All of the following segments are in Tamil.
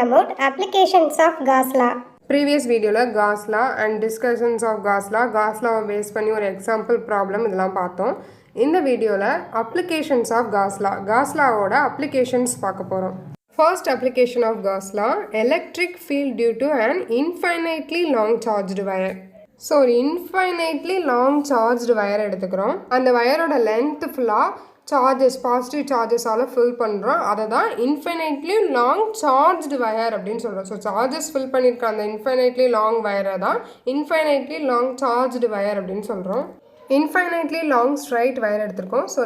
about applications of Gauss law. Previous video la Gauss law and discussions of Gauss law base பண்ணி ஒரு example problem இதெல்லாம் பார்த்தோம். இந்த வீடியோல applications of Gauss law ஓட applications பார்க்க போறோம். First application of Gauss law, electric field due to an infinitely long charged wire. So infinitely long charged wire எடுத்துக்கிறோம். அந்த வயரோட length ஃபுல்லா சார்ஜஸ் பாசிட்டிவ் சார்ஜஸால் ஃபில் பண்ணுறோம். அதை தான் இன்ஃபைனைட்லி லாங் சார்ஜ்டு வயர் அப்படின்னு சொல்கிறோம். ஸோ சார்ஜஸ் ஃபில் பண்ணியிருக்க அந்த இன்ஃபைனைட்லி லாங் வயரை தான் இன்ஃபைனைட்லி லாங் சார்ஜ்டு வயர் அப்படின்னு சொல்கிறோம். இன்ஃபைனைட்லி லாங் ஸ்ட்ரைட் வயர் எடுத்திருக்கோம். ஸோ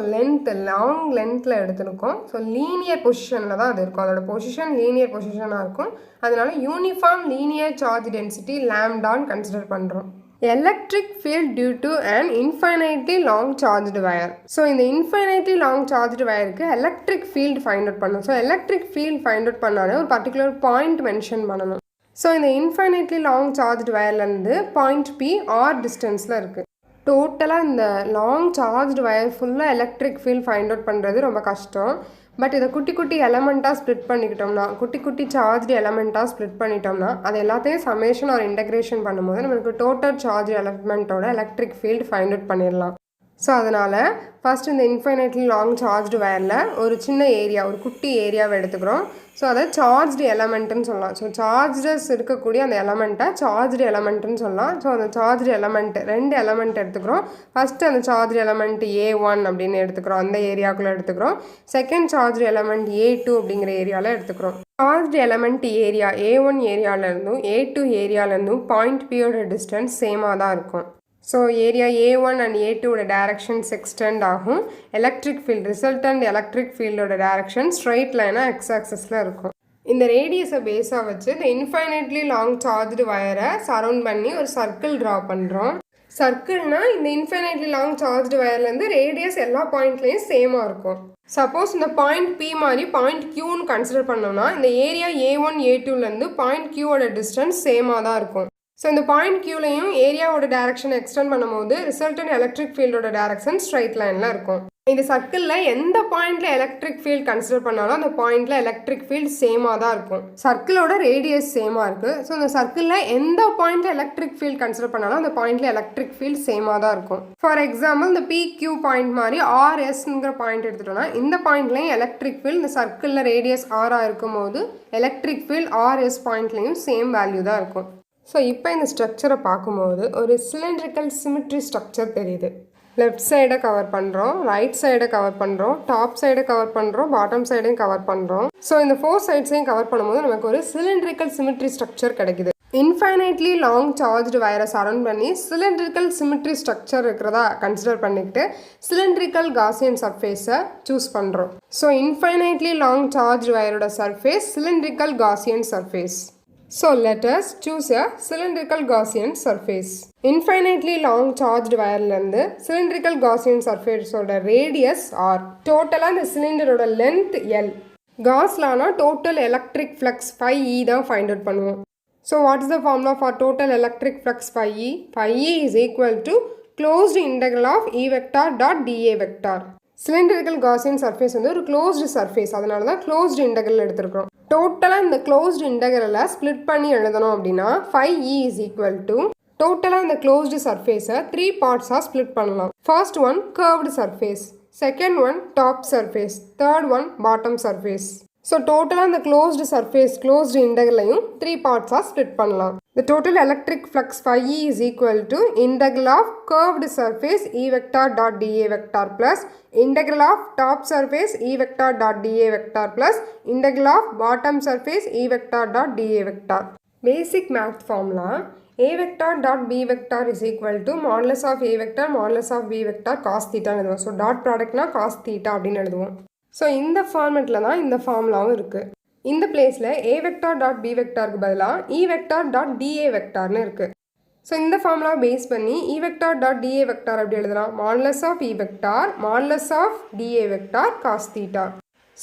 லாங் லென்த்தில் எடுத்திருக்கோம். ஸோ லீனியர் பொசிஷனில் தான் அது இருக்கும். அதோட பொசிஷன் லீனியர் பொசிஷனாக இருக்கும். அதனால யூனிஃபார்ம் லீனியர் சார்ஜ் டென்சிட்டி லாம்டான்னு கன்சிடர் பண்ணுறோம். Electric field due to an infinitely long charged wire. So இந்த infinitely long charged wireக்கு electric field find out பண்ணணும். So electric field find out பண்ணாலே ஒரு particular point mention பண்ணணும். So இந்த infinitely long charged wireலேருந்து point P R distanceல இருக்குது. டோட்டலாக இந்த லாங் சார்ஜ்டு வயர் ஃபுல்லாக எலக்ட்ரிக் ஃபீல்ட் ஃபைண்ட் அவுட் பண்ணுறது ரொம்ப கஷ்டம். பட் இதை குட்டி குட்டி எலமெண்ட்டாக ஸ்ப்ளிட் பண்ணிக்கிட்டோம்னா, குட்டி சார்ஜ்டு எலமெண்ட்டாக ஸ்ப்ளிட் பண்ணிட்டோம்னா, அது எல்லாத்தையும் சமேஷன் ஒரு இன்டகிரேஷன் பண்ணும்போது நம்மளுக்கு டோட்டல் சார்ஜ் எலமெண்ட்டோட எலக்ட்ரிக் ஃபீல்டு ஃபைண்ட் அவுட் பண்ணிடலாம். ஸோ அதனால் ஃபஸ்ட் இந்த இன்ஃபைனைட்லி லாங் சார்ஜ்டு வயரில் ஒரு சின்ன ஏரியா, ஒரு குட்டி ஏரியாவை எடுத்துக்கிறோம். ஸோ அதை சார்ஜ்டு எலமெண்ட்டுன்னு சொல்லலாம். ஸோ சார்ஜஸ் இருக்கக்கூடிய அந்த எலமெண்ட்டை சார்ஜ்டு எலமெண்ட்டுன்னு சொல்லலாம். ஸோ அந்த சார்ஜ்டு எலமெண்ட்டு 2 எலமெண்ட் எடுத்துக்கிறோம். ஃபஸ்ட்டு அந்த சார்ஜ் எலமெண்ட் A1 அப்படின்னு எடுத்துக்கிறோம், அந்த ஏரியாக்குள்ளே எடுத்துக்கிறோம். செகண்ட் சார்ஜ் எலமெண்ட் A2 அப்படிங்கிற ஏரியாவில் எடுத்துக்கிறோம். சார்ஜ் எலமெண்ட் ஏரியா A1 ஏரியாவிலேருந்தும் A2 ஏரியாவிலேருந்தும் பாயிண்ட் Pயோட டிஸ்டன்ஸ் சேமாக தான் இருக்கும். ஸோ ஏரியா A1 அண்ட் A2ஓட டைரக்ஷன்ஸ் எக்ஸ்டெண்ட் ஆகும். எலக்ட்ரிக் ஃபீல்டு ரிசல்டன்ட் எலக்ட்ரிக் ஃபீல்டோட டைரக்ஷன் ஸ்ட்ரைட் லைனாக எக்ஸ் ஆக்சஸில் இருக்கும். இந்த ரேடியஸை பேஸாக வச்சு இந்த இன்ஃபைனைட்லி லாங் சார்ஜ்டு வயரை சரவுண்ட் பண்ணி ஒரு சர்க்கிள் ட்ரா பண்ணுறோம். சர்க்கிள்னால் இந்த இன்ஃபைனைட்லி லாங் சார்ஜ்டு வயர்லேருந்து ரேடியஸ் எல்லா பாயிண்ட்லேயும் சேமாக இருக்கும். சப்போஸ் இந்த பாயிண்ட் P மாதிரி பாயிண்ட் Qன்னு கன்சிடர் பண்ணோம்னா இந்த ஏரியா A1 A2லேருந்து பாயிண்ட் Qவோட டிஸ்டன்ஸ் சேமாக தான் இருக்கும். ஸோ இந்த பாயிண்ட் Qலையும் ஏரியாவோட டைரக்ஷன் எக்ஸ்டெண்ட் பண்ணும்போது ரிசல்டன்ட் எலக்ட்ரிக் ஃபீல்டோட டைரக்ஷன் ஸ்ட்ரைட் லைனில் இருக்கும். இந்த சர்க்கிளில் எந்த பாயிண்டில் எலக்ட்ரிக் ஃபீல்ட் கன்சிடர் பண்ணாலும் அந்த பாயிண்டில் எலக்ட்ரிக் ஃபீல்ட் சேமாக தான் இருக்கும். சர்க்கிளோட ரேடியஸ் சேமாக இருக்குது. ஸோ இந்த சர்க்கிளில் எந்த பாயிண்டில் எலக்ட்ரிக் ஃபீல்ட் கன்சிடர் பண்ணாலும் அந்த பாயிண்டில் எலக்ட்ரிக் ஃபீல்ட் சேமாக தான் இருக்கும். ஃபார் எக்ஸாம்பிள் இந்த PQ பாயிண்ட் மாதிரி RSங்கிற பாயிண்ட் எடுத்துட்டோம்னா இந்த பாயிண்ட்லையும் எலக்ட்ரிக் ஃபீல்ட் இந்த சர்க்கிளில் ரேடியஸ் ஆராக இருக்கும் போது எலக்ட்ரிக் ஃபீல்ட் RS பாயிண்ட்லையும் சேம் வேல்யூ தான் இருக்கும். ஸோ இப்போ இந்த ஸ்ட்ரக்சரை பார்க்கும்போது ஒரு சிலிண்ட்ரிக்கல் சிமெட்ரி ஸ்ட்ரக்சர் தெரியுது. லெஃப்ட் சைடை கவர் பண்ணுறோம், ரைட் சைடை கவர் பண்ணுறோம், டாப் சைடை கவர் பண்ணுறோம், பாட்டம் சைடையும் கவர் பண்ணுறோம். ஸோ இந்த 4 சைட்ஸையும் கவர் பண்ணும்போது நமக்கு ஒரு சிலிண்ட்ரிக்கல் சிமெட்ரி ஸ்ட்ரக்சர் கிடைக்குது. இன்ஃபைனைட்லி லாங் சார்ஜ்டு வயரை சரவுண்ட் பண்ணி சிலிண்ட்ரிக்கல் சிமெட்ரி ஸ்ட்ரக்சர் இருக்கிறதா கன்சிடர் பண்ணிக்கிட்டு சிலிண்ட்ரிக்கல் காசியன் சர்ஃபேஸை சூஸ் பண்ணுறோம். ஸோ இன்ஃபைனைட்லி லாங் சார்ஜ்டு வயரோட surface cylindrical Gaussian surface. So let us choose a cylindrical Gaussian surface. Infinitely long charged wireலேருந்து cylindrical Gaussian surface ஓட radius R. டோட்டலாக இந்த சிலிண்டரோட length L. Gauss lawனா total electric flux phi E தான் find out பண்ணுவோம். So what is the formula for total electric flux phi E? Phi E is equal to closed integral of E vector dot dA vector. Cylindrical Gaussian surface வந்து ஒரு closed surface, அதனால தான் closed integral எடுத்திருக்கிறோம். டோட்டலாக இந்த க்ளோஸ்டு இன்டகரலை ஸ்ப்ளிட் பண்ணி எழுதணும் அப்படின்னா phi E is equal to டோட்டலாக இந்த க்ளோஸ்டு சர்ஃபேஸை 3 பார்ட்ஸாக ஸ்ப்ளிட் பண்ணலாம். First one curved surface, second one top surface, third one bottom surface. So டோட்டலாக இந்த க்ளோஸ்டு சர்ஃபேஸ் க்ளோஸ்டு இன்டகரலையும் 3 பார்ட்ஸாக ஸ்ப்ளிட் பண்ணலாம். The total electric flux phi E is equal to integral of curved surface E vector dot dA vector plus integral of top surface E vector dot dA vector plus integral of bottom surface E vector dot dA vector. Basic math formula A vector dot B vector is equal to modulus of A vector modulus of B vector cos theta எழுதுவோம். ஸோ டாட் ப்ராடக்ட்னா cos theta அப்படின்னு எழுதுவோம். ஸோ இந்த ஃபார்மெட்டில் தான் இந்த ஃபார்முலாவும் இருக்குது. இந்த பிளேஸில் A vector dot B vectorக்கு பதிலாக E vector dot dA vectorனு இருக்குது. ஸோ இந்த ஃபார்முலாவை பேஸ் பண்ணி E vector dot dA vector அப்படி எழுதலாம். modulus of E vector modulus of dA vector cos theta.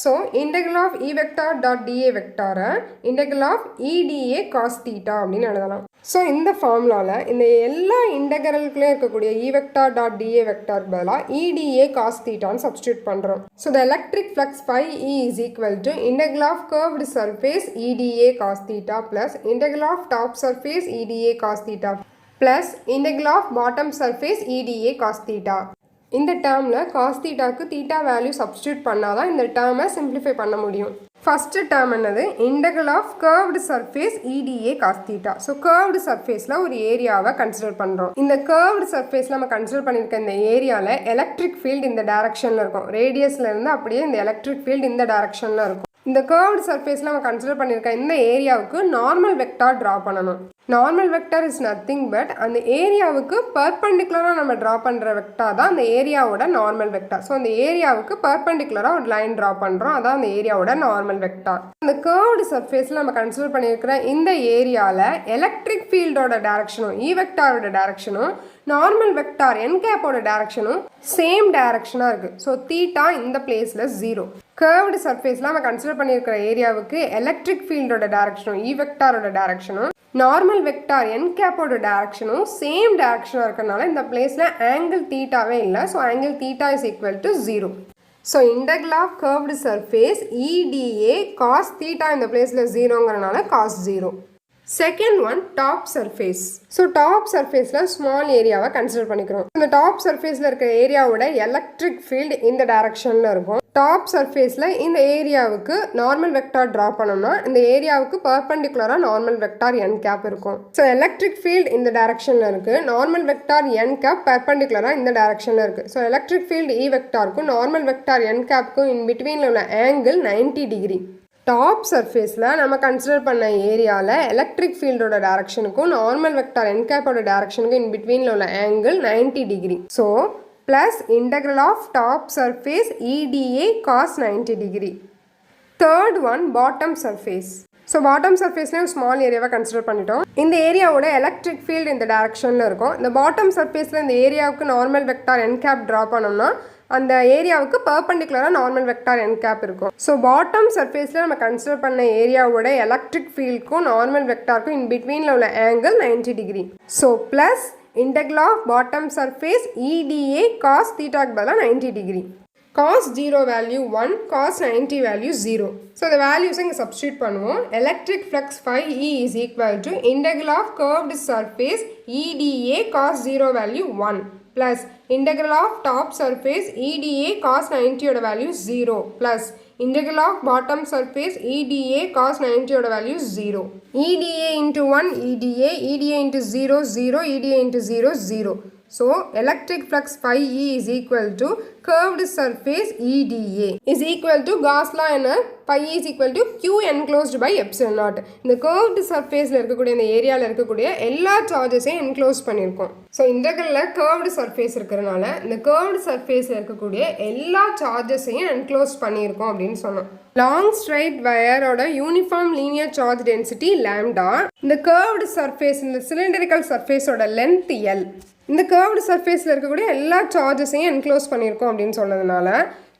So integral of E vector dot DA வெக்டாரை integral of EDA cos theta அப்படின்னு எழுதலாம். ஸோ இந்த ஃபார்முலாவில் இந்த எல்லா இன்டெக்ரலுக்குள்ளே இருக்கக்கூடிய இ வெக்டார் டாட் டிஏ வெக்டாருக்கு பதிலாக இடிஏ காஸ் தீட்டான்னு சப்ஸ்டியூட் பண்ணுறோம். So the electric flux phi E is equal to integral of curved surface EDA cos theta plus integral of top surface EDA cos theta plus integral of bottom surface EDA cos theta. இந்த டேர்மில் காஸ் தீட்டாவுக்கு தீட்டா வேல்யூ சப்ஸ்டியூட் பண்ணால் தான் இந்த டேர்மை சிம்பிளிஃபை பண்ண முடியும். ஃபஸ்ட்டு டேர்ம் என்னது? Integral of curved surface EDA cos theta. So curved சர்ஃபேஸில் ஒரு ஏரியாவை கன்சிடர் பண்ணுறோம். இந்த கர்வ்டு சர்ஃபேஸில் நம்ம கன்சிடர் பண்ணியிருக்க இந்த ஏரியாவில் எலக்ட்ரிக் ஃபீல்டு இந்த டேரக்ஷனில் இருக்கும். ரேடியஸ்லேருந்து அப்படியே இந்த எலக்ட்ரிக் ஃபீல்டு இந்த டேரக்ஷனில் இருக்கும். இந்த கர்வ்டு சர்ஃபேஸில் நம்ம கன்சிடர் பண்ணியிருக்க இந்த ஏரியாவுக்கு நார்மல் வெக்டார் ட்ரா பண்ணணும். Normal vector is nothing but அந்த ஏரியாவுக்கு பர்பெண்டிகுலராக நம்ம ட்ரா பண்ணுற வெக்டார் தான் அந்த ஏரியாவோட நார்மல் வெக்டார். ஸோ அந்த ஏரியாவுக்கு பர்பெண்டிகுலராக ஒரு லைன் ட்ரா பண்ணுறோம், அதான் அந்த ஏரியாவோட நார்மல் வெக்டார். அந்த கர்வ்டு சர்ஃபேஸில் நம்ம கன்சிடர் பண்ணியிருக்கிற இந்த ஏரியாவில் எலக்ட்ரிக் ஃபீல்டோட டேரக்ஷனும் இ வெக்டாரோட டேரக்ஷனும் நார்மல் வெக்டார் என் கேப்போட டேரக்ஷனும் சேம் டேரக்ஷனாக இருக்குது. ஸோ தீட்டா இந்த பிளேஸில் 0. கர்வ்டு சர்ஃபேஸில் நம்ம கன்சிடர் பண்ணியிருக்கிற ஏரியாவுக்கு எலக்ட்ரிக் ஃபீல்டோட டேரக்ஷனும் இ வெக்டாரோட டேரக்ஷனும் நார்மல் வெக்டார் என் கேப்போட டேரக்ஷனும் சேம் டேரக்ஷனாக இருக்கிறதுனால இந்த பிளேஸில் ஆங்கிள் தீட்டாவே இல்லை. So angle theta is equal to 0. So integral of curved surface EDA cos theta இந்த பிளேஸில் 0ங்கிறனால cos 0. Second one top surface. So top சர்ஃபேஸில் ஸ்மால் ஏரியாவை கன்சிடர் பண்ணிக்கிறோம். இந்த டாப் சர்ஃபேஸில் இருக்க ஏரியாவோட எலக்ட்ரிக் ஃபீல்டு இந்த டேரக்ஷனில் இருக்கும். டாப் சர்ஃபேஸில் இந்த ஏரியாவுக்கு நார்மல் வெக்டார் ட்ரா பண்ணோம்னா இந்த ஏரியாவுக்கு பர்பெண்டிகுலராக நார்மல் வெக்டார் என் கேப் இருக்கும். ஸோ எலக்ட்ரிக் ஃபீல்டு இந்த டேரக்ஷனில் இருக்குது, நார்மல் வெக்டார் என் கேப் பர்பெண்டிகுலராக இந்த டேரக்ஷனில் இருக்குது. ஸோ எலக்ட்ரிக் ஃபீல்டு இ வெக்டாருக்கும் நார்மல் வெக்டார் என் கேப்புக்கும் இன் பிட்வீனில் உள்ள ஆங்கிள் 90 டிகிரி. டாப் சர்ஃபேஸில் நம்ம கன்சிடர் பண்ண ஏரியாவில் எலக்ட்ரிக் ஃபீல்டோட டேரக்ஷனுக்கும் நார்மல் வெக்டார் என் கேப்போட டேரக்ஷனுக்கும் இன் பிட்வீனில் உள்ள angle 90 degree. So plus integral of top surface EDA cos 90 degree. Third one bottom surface. So bottom சர்ஃபேஸ்லேயும் ஸ்மால் ஏரியாவை கன்சிடர் பண்ணிட்டோம். இந்த ஏரியாவோட எலக்ட்ரிக் ஃபீல்டு இந்த டேரக்ஷனில் இருக்கும். இந்த பாட்டம் சர்ஃபேஸில் இந்த ஏரியாவுக்கு normal vector N gap draw பண்ணோம்னா அந்த ஏரியாவுக்கு பர்பெண்டிகுலராக நார்மல் வெக்டார் என் கேப் இருக்கும். ஸோ பாட்டம் சர்ஃபேஸில் நம்ம கன்சிடர் பண்ண ஏரியாவோட எலக்ட்ரிக் ஃபீல்டுக்கும் நார்மல் வெக்டாருக்கும் இன் பிட்வீனில் உள்ள angle 90 degree. So plus integral of bottom surface EDA cos theta க்கு பதிலா 90 degree. Cos 0 value 1, cos 90 value 0. So the values இங்க substitute பண்ணுவோம். Electric flux phi E is equal to integral of curved surface EDA cos 0 value 1 plus integral of top surface EDA cos 90 ஓட value 0 plus integral of bottom surface EDA cos 90 ஓட value 0. EDA into 1 EDA, EDA into 0 0, EDA into 0 0. So electric flux phi E is equal to curved surface EDA is equal to Gauss law என்ன phi is equal to Q enclosed by epsilon naught. இந்த curved surfaceல இருக்கக்கூடிய இந்த ஏரியாவில் இருக்கக்கூடிய எல்லா சார்ஜஸையும் என்க்ளோஸ் பண்ணியிருக்கோம். ஸோ இன்டெக்ரலில் curved surface இருக்கிறனால இந்த curved surfaceல இருக்கக்கூடிய எல்லா சார்ஜஸையும் என்க்ளோஸ் பண்ணியிருக்கோம் அப்படின்னு சொன்னோம். லாங் ஸ்ட்ரைட் வயரோட uniform linear charge density lambda. இந்த curved surface இந்த சிலிண்டரிக்கல் சர்ஃபேஸோட லென்த் L. இந்த கர்வ்டு சர்ஃபேஸில் இருக்கக்கூடிய எல்லா சார்ஜஸையும் என்க்ளோஸ் பண்ணியிருக்கோம் அப்படின்னு சொன்னதுனால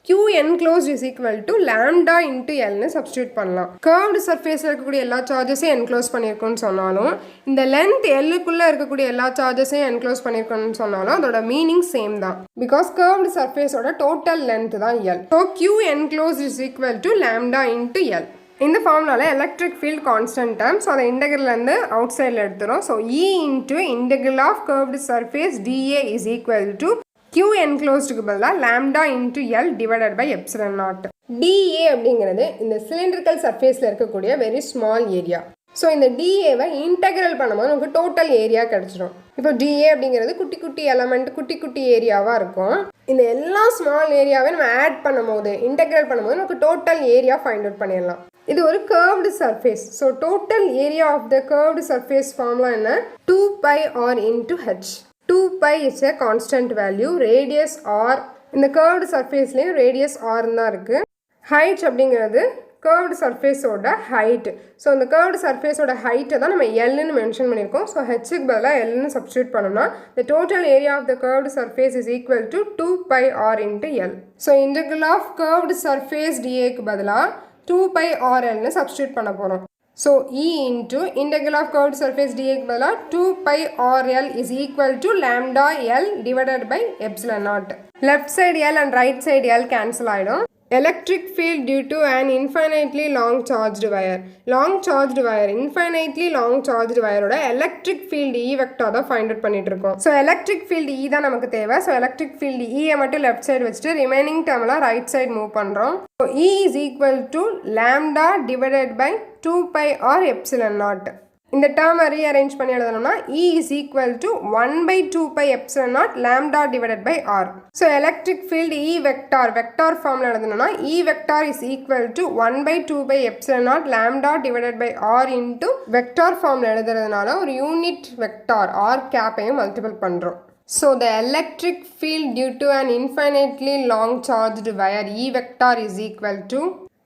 Q enclosed is equal to lambda into Lன்னு சப்ஸ்டியூட் பண்ணலாம். கர்வ்டு சர்ஃபேஸில் இருக்கக்கூடிய எல்லா சார்ஜஸையும் என்க்ளோஸ் பண்ணியிருக்கோன்னு சொன்னாலும் இந்த லென்த் Lக்குள்ளே இருக்கக்கூடிய எல்லா சார்ஜஸையும் என்க்ளோஸ் பண்ணியிருக்கோன்னு சொன்னாலும் அதோட மீனிங் சேம் தான். பிகாஸ் கர்வ்டு சர்ஃபேஸோட டோட்டல் லென்த் தான் L. So Q enclosed is equal to lambda into L. இந்த ஃபார்முலாவில் electric field constant term. So அதை இன்டெக்ரல்லேருந்து அவுட் சைடில் எடுத்துகிறோம். So E into integral of curved surface DA is equal to Q என்க்ளோஸ்டுக்கு பதிலாக lambda into L divided by epsilon naught. DA அப்படிங்கிறது இந்த சிலிண்ட்ரிக்கல் சர்ஃபேஸில் இருக்கக்கூடிய வெரி ஸ்மால் ஏரியா. ஸோ இந்த DAவை இன்டெக்ரல் பண்ணும்போது நமக்கு டோட்டல் ஏரியா கிடச்சிடும். இப்போ DA அப்படிங்கிறது குட்டி குட்டி எலமெண்ட் குட்டி குட்டி ஏரியாவாக இருக்கும். இந்த எல்லா ஸ்மால் ஏரியாவை நம்ம ஆட் பண்ணும்போது இன்டெக்ரல் பண்ணும்போது நமக்கு டோட்டல் ஏரியா ஃபைண்ட் அவுட் பண்ணிடலாம். இது ஒரு curved surface. So total area of the curved surface formula என்ன? 2 pi r into h. 2 pi is a constant value. Radius r. இந்த curved surfaceலேயும் radius r தான் இருக்குது. height அப்படிங்கிறது கர்வ்டு சர்ஃபேஸோட ஹைட். ஸோ அந்த கர்வ்டு சர்ஃபேஸோட ஹைட்டை தான் நம்ம எல்லுன்னு மென்ஷன் பண்ணியிருக்கோம். ஸோ ஹெச்சுக்கு பதிலாக எல்லுன்னு சப்ஸ்டியூட் பண்ணோம்னா the total area of the curved surface is equal to 2 pi r into L. So integral of curved surface dAக்கு பதிலாக 2 pi r Lன்னு சப்ஸ்டியூட் பண்ண போகிறோம். So E into integral of curved surface dAக்கு பதிலாக 2 pi r L is equal to lambda L divided by epsilon naught. Left side L and right side L cancel ஆகிடும். Electric field due to an infinitely long charged wire. Long charged wire, infinitely long charged wire ஓட electric field E vector தான் find out பண்ணிட்டு இருக்கோம். ஸோ electric field E தான் நமக்கு தேவை. ஸோ electric field E மட்டும் left side வச்சுட்டு remaining termலாம் right side move பண்ணுறோம். So E is equal to lambda divided by 2 pi r epsilon naught. இந்த டேர்மை ரீஅரேஞ்ச் பண்ணி எழுதணும்னா E is equal to 1 by 2 pi epsilon naught lambda divided by r. So electric field E vector ஃபார்மில் எழுதணும்னா E vector is equal to 1 by 2 pi epsilon naught lambda divided by r into vector ஃபார்மில் எழுதுறதுனால ஒரு யூனிட் வெக்டார் r கேப்பையும் மல்டிபிள் பண்ணுறோம். So the electric field due to an infinitely long charged wire E vector is equal to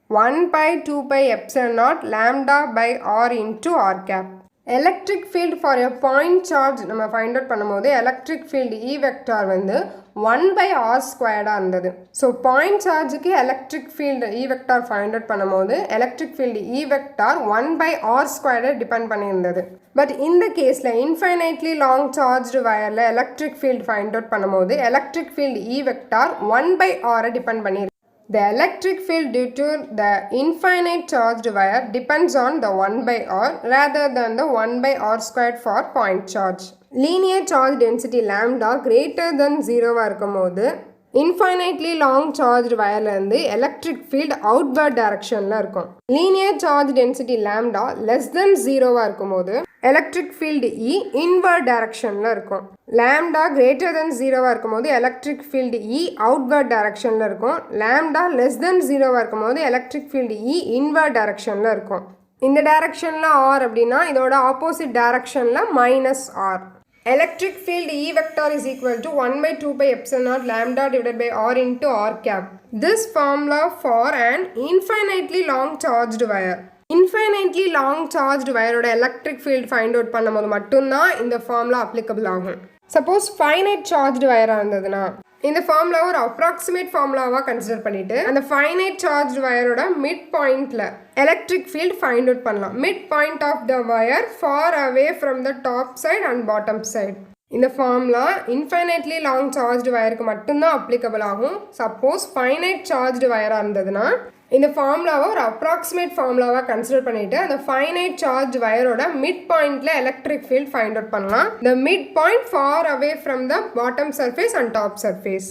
1 by 2 pi epsilon naught lambda by r into r cap. Electric field for a point charge நம்ம find out பண்ணும்போது electric field E vector வந்து 1 by r squared இருந்தது. ஸோ பாயிண்ட் சார்ஜுக்கு electric field E vector find out பண்ணும்போது electric field E vector 1 by r squared depend பண்ணியிருந்தது. பட் இந்த கேஸில் infinitely long charged wireல electric field find out பண்ணும்போது electric field E vector 1 by r depend பண்ணியிருக்கு. The electric field due to the infinite charged wire depends on the 1 by r rather than the 1 by r squared for point charge. Linear charge density lambda greater than 0 இருக்கும்போது infinitely long charged wireலேருந்து electric field outward directionல இருக்கும். Linear charge density lambda less than 0 இருக்கும்போது electric field E inward directionல இருக்கும். lambda greater than 0 இருக்கும்போது electric field E outward directionல இருக்கும். lambda less than 0 இருக்கும்போது electric field E inward directionல இருக்கும். இந்த directionல R அப்படின்னா இதோட opposite directionல minus R. Electric field E vector is equal to 1 by 2 pi epsilon naught lambda divided by r into r cap. This formula for an infinitely long charged wire. Infinitely long charged wire ஓட electric field find out பண்ணும்போது மட்டும்தான் இந்த formula applicable ஆகும். Suppose finite charged wire இருந்ததுன்னா இந்த formula ஒரு approximate formulaவாக கன்சிடர் பண்ணிட்டு அந்த finite charged wireோட மிட் பாயிண்ட்ல electric field find out பண்ணலாம். Mid point of the wire far away from the top side and bottom side. இந்த formula infinitely long charged wireக்கு மட்டும்தான் applicable ஆகும். Suppose finite charged wire இருந்ததுன்னா இந்த ஃபார்முலாவை ஒரு அப்ராக்சிமேட் ஃபார்முலாவாக கன்சிடர் பண்ணிட்டு அந்த ஃபைனைட் சார்ஜ் வயரோட மிட் பாயிண்ட்ல எலக்ட்ரிக் ஃபீல்ட் ஃபைண்ட் அவுட் பண்ணலாம். த mid point far away from the bottom surface and top surface.